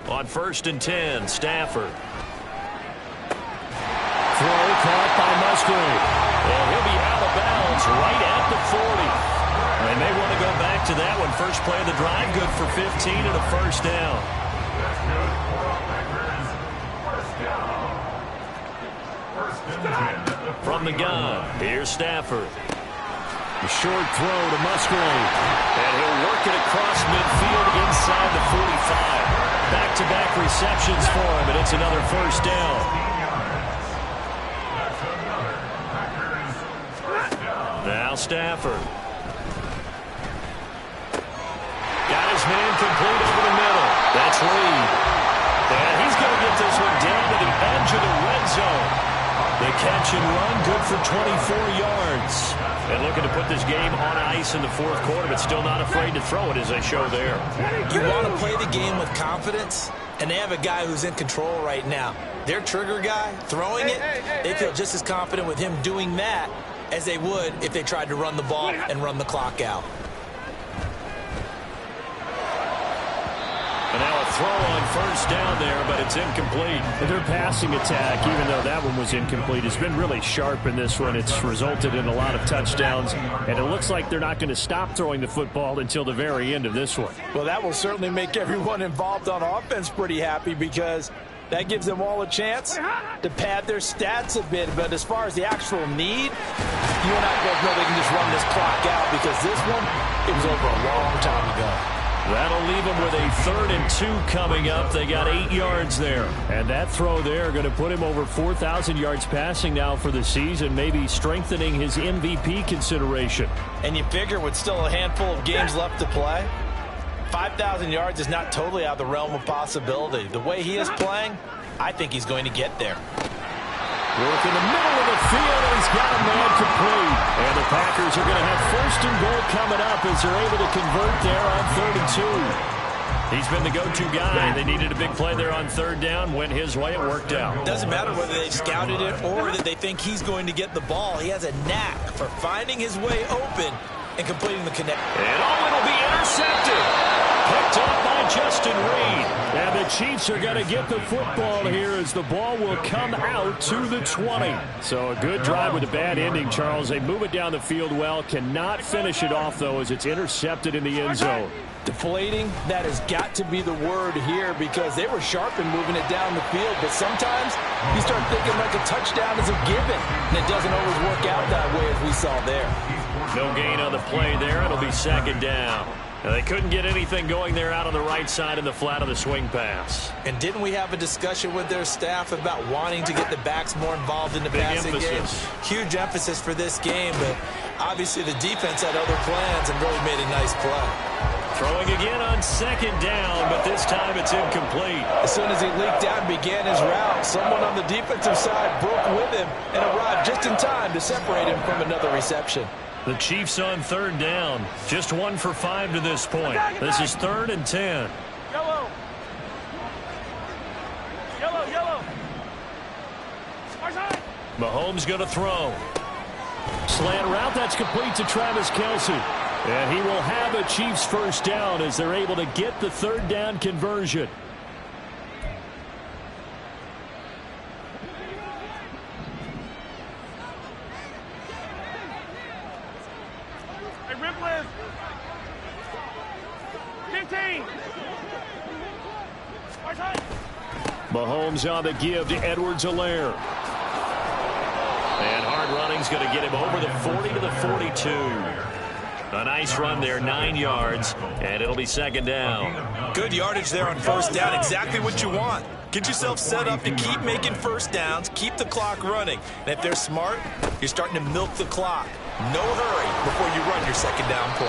On 1st and 10, Stafford. Throw caught by Musgrave. And he'll be out of bounds right at the 40. They may want to go back to that one. First play of the drive, good for 15 and a first down. That's good for Packers. First down. 1st and 10. From the gun, here's Stafford. A short throw to Musgrave. And he'll work it across midfield inside the 45. Back-to-back receptions for him, and it's another first down. That's another Packers first down. Now Stafford. Got his man complete over the middle. That's Reed. And he's going to get this one down to the edge of the red zone. The catch and run, good for 24 yards. And looking to put this game on ice in the 4th quarter, but still not afraid to throw it as they show there. You want to play the game with confidence, and they have a guy who's in control right now. Their trigger guy, throwing it, they feel just as confident with him doing that as they would if they tried to run the ball and run the clock out. And now a throw on first down there, but it's incomplete. Their passing attack, even though that one was incomplete, has been really sharp in this one. It's resulted in a lot of touchdowns, and it looks like they're not going to stop throwing the football until the very end of this one. Well, that will certainly make everyone involved on offense pretty happy because that gives them all a chance to pad their stats a bit. But as far as the actual need, you and I both know they can just run this clock out because this one, it was over a long time ago. That'll leave them with a 3rd and 2 coming up. They got 8 yards there. And that throw there going to put him over 4,000 yards passing now for the season, maybe strengthening his MVP consideration. And you figure with still a handful of games left to play, 5,000 yards is not totally out of the realm of possibility. The way he is playing, I think he's going to get there. Work in the middle of the field, and he's got a man complete. And the Packers are going to have 1st and goal coming up as they're able to convert there on 3rd and 2. He's been the go-to guy. They needed a big play there on 3rd down. Went his way. It worked out. Doesn't matter whether they scouted it or that they think he's going to get the ball. He has a knack for finding his way open and completing the connect. And it'll be intercepted. Picked up by Justin Reed. And the Chiefs are going to get the football here as the ball will come out to the 20. So a good drive with a bad ending, Charles. They move it down the field well. Cannot finish it off, though, as it's intercepted in the end zone. Deflating, that has got to be the word here because they were sharp in moving it down the field. But sometimes you start thinking like a touchdown is a given. And it doesn't always work out that way as we saw there. No gain on the play there. It'll be 2nd down. Now, they couldn't get anything going there out on the right side in the flat of the swing pass. And didn't we have a discussion with their staff about wanting to get the backs more involved in the passing game? Huge emphasis for this game, but obviously the defense had other plans and really made a nice play. Throwing again on 2nd down, but this time it's incomplete. As soon as he leaked out and began his route, someone on the defensive side broke with him and arrived just in time to separate him from another reception. The Chiefs on 3rd down. Just 1 for 5 to this point. This is 3rd and 10. Yellow. Yellow, yellow. Our side. Mahomes going to throw. Slant route, that's complete to Travis Kelce. And he will have a Chiefs first down as they're able to get the 3rd down conversion. Hey, Ripley. 15. Our side. Mahomes on the give to Edwards-Helaire. And hard running's going to get him over the 40 to the 42. A nice run there, 9 yards, and it'll be 2nd down. Good yardage there on 1st down, exactly what you want. Get yourself set up to keep making first downs, keep the clock running. And if they're smart, you're starting to milk the clock. No hurry before you run your 2nd down play.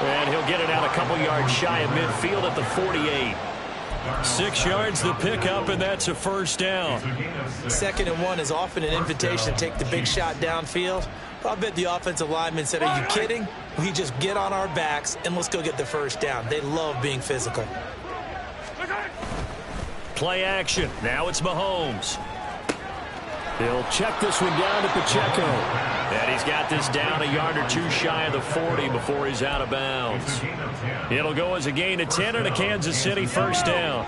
And he'll get it out a couple yards shy of midfield at the 48. 6 yards the pickup, and that's a first down. 2nd and 1 is often an invitation to take the big shot downfield. I bet the offensive lineman said, are you kidding? We just get on our backs and let's go get the first down. They love being physical. Play action. Now it's Mahomes. He'll check this one down to Pacheco. And he's got this down a yard or two shy of the 40 before he's out of bounds. It'll go as a gain of 10 and a Kansas City first down.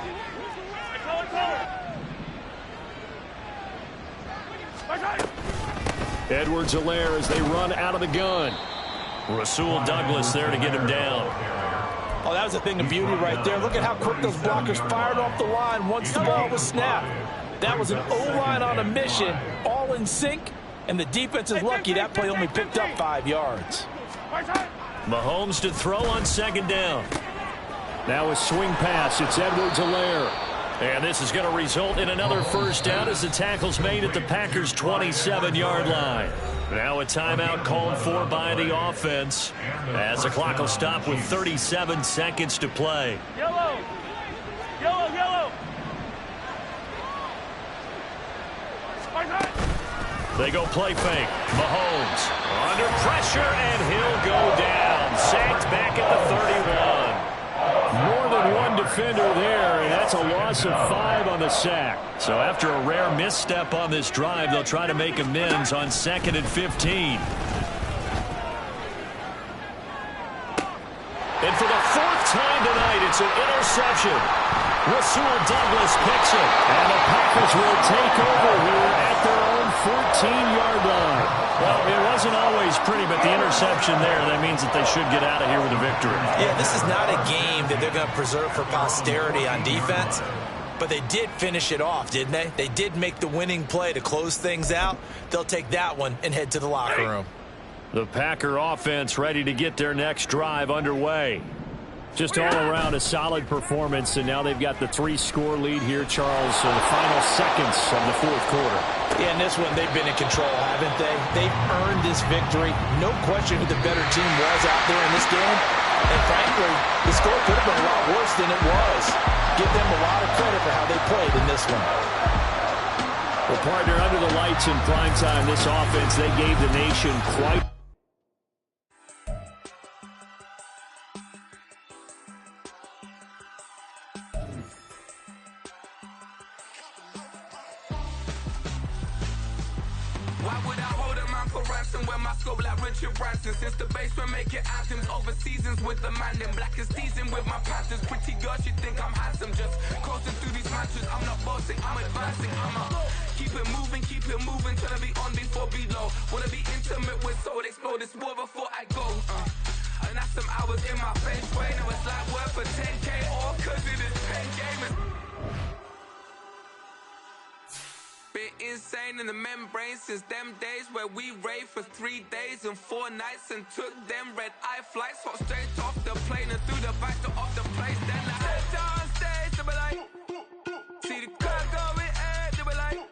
Edwards-Helaire as they run out of the gun. Rasul Douglas there to get him down. Oh, that was a thing of beauty right there. Look at how quick those blockers fired off the line once the ball was snapped. That was an O-line on a mission, all in sync, and the defense is lucky that play only picked up 5 yards. Mahomes to throw on second down. Now a swing pass. It's Edwards-Helaire. And this is going to result in another first down as the tackle's made at the Packers' 27-yard line. Now a timeout called for by the offense as the clock will stop with 37 seconds to play. Yellow! Yellow, yellow! They go play fake. Mahomes under pressure, and he'll go down. Sacked back at the 31. More than one defender there, and that's a loss of 5 on the sack. So after a rare misstep on this drive, they'll try to make amends on 2nd and 15. And for the 4th time tonight, it's an interception. Rasul Douglas picks it, and the Packers will take over here at their own 14-yard line. Well, it wasn't always pretty, but the interception there, that means that they should get out of here with a victory. Yeah, this is not a game that they're going to preserve for posterity on defense, but they did finish it off, didn't they? They did make the winning play to close things out. They'll take that one and head to the locker room. The Packer offense ready to get their next drive underway. Just all around a solid performance, and now they've got the 3-score lead here, Charles, in the final seconds of the 4th quarter. Yeah, in this one, they've been in control, haven't they? They've earned this victory. No question who the better team was out there in this game. And frankly, the score could have been a lot worse than it was. Give them a lot of credit for how they played in this one. Well, partner, under the lights in primetime, this offense, they gave the nation quite... Since the basement making anthems over seasons with the man in black is seasoned with my Panthers. Pretty girl, she think I'm handsome. Just coasting through these matches. I'm not bossing, I'm advancing. I'ma keep it moving, trying to be on before below. Wanna be intimate with soul, explore this war before I go. And that's some hours in my face. Way now it's like worth for 10K, all cause it is 10 gamers. Been insane in the membrane since them days where we raved for 3 days and 4 nights and took them red-eye flights, hot straight off the plane and through the back door of the place. Then I stepped on stage, they were like, see the crowd going, they were like,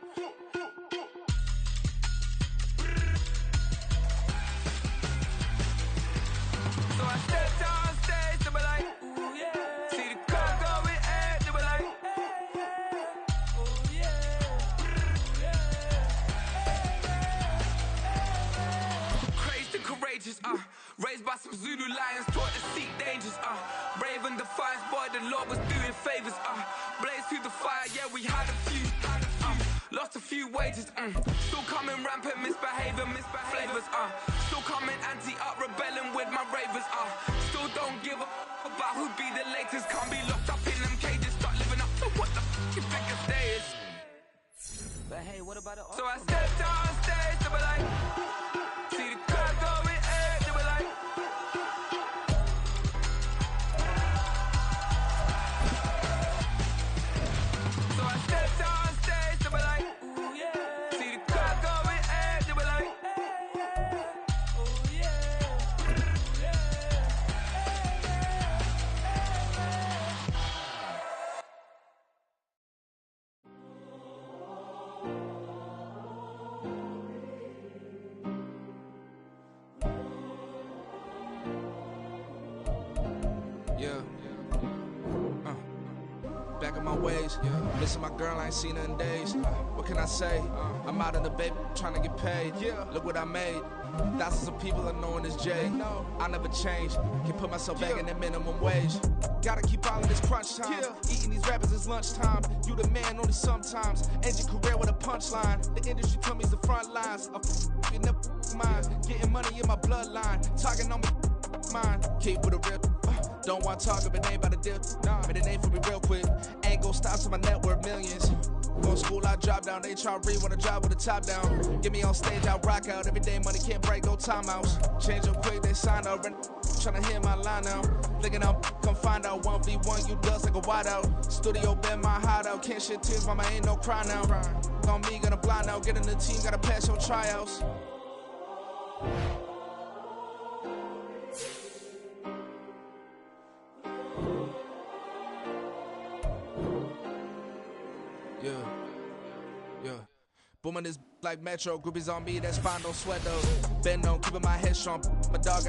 so I stepped on stage, they were like, ooh yeah, see the crowd going, they were like, ooh yeah. Courageous, raised by some Zulu lions, taught to seek dangers, brave and defiant, boy, the Lord was doing favors, blaze through the fire, yeah, we had a few, lost a few wages, still coming rampant, misbehaving, flavors, still coming anti-up, rebelling with my ravers, still don't give a about who be the latest, can't be locked up in them cages, start living up to what the f*** you think your day is. But hey, what about it? So I stepped on stage, they were like, see the crowd going, they were like, so I stepped on stage, they were like, ooh yeah, see the crowd going, they were like, ooh yeah, ooh yeah. back on my ways. Missing my girl, I ain't seen her in days. What can I say? I'm out in the baby, trying to get paid. Look what I made. Thousands of people are knowing this Jay. I never change. Can put myself back in that minimum wage. Gotta keep all of this crunch time. Eating these rappers is lunchtime. You the man only sometimes. End your career with a punchline. The industry told me it's the front lines. You never mind. Getting money in my bloodline. Talking on me, mine. Keep with a real. Don't want to talk if it ain't about the dip. But it ain't for me real quick. Ain't gon' stop till my net worth millions. Go to school, I drop down. They try to read when I drop with the top down. Get me on stage, I rock out. Every day money can't break, go timeouts. Change up quick, they sign up. Tryna hear my line now. Thinking I'm come find out 1v1, you dust like a wideout. Studio been my hideout. Can't shed tears, mama ain't no cry now. On me, gonna blind out. Get in the team, gotta pass your tryouts. Yeah. Booming this like Metro. Groupies on me, that's fine, don't sweat though. Bend on, keeping my head strong. My dog ain't